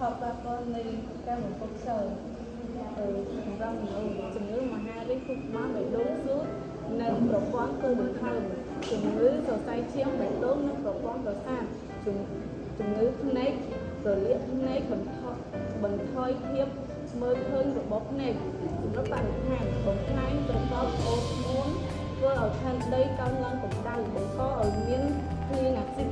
ផលប៉ះពាល់នៃការបំពុលខ្យល់សម្រាប់ជំងឺមហារីកខួរក្បាលបេះដូងសួតនៅប្រព័ន្ធគូបង្ហើមជំងឺសរសៃឈាមបេះដូងនិងប្រព័ន្ធប្រសាទជំងឺភ្នែករលាកភ្នែកបន្ថយភាពមើលឃើញរបស់ភ្នែកសម្រាប់បរិស្ថានបំផ្លាញស្រទាប់អូស្មូនធ្វើឲ្យផែនដីកើនឡើងកម្ដៅបង្កឲ្យមានភ្លៀងអាស៊ីត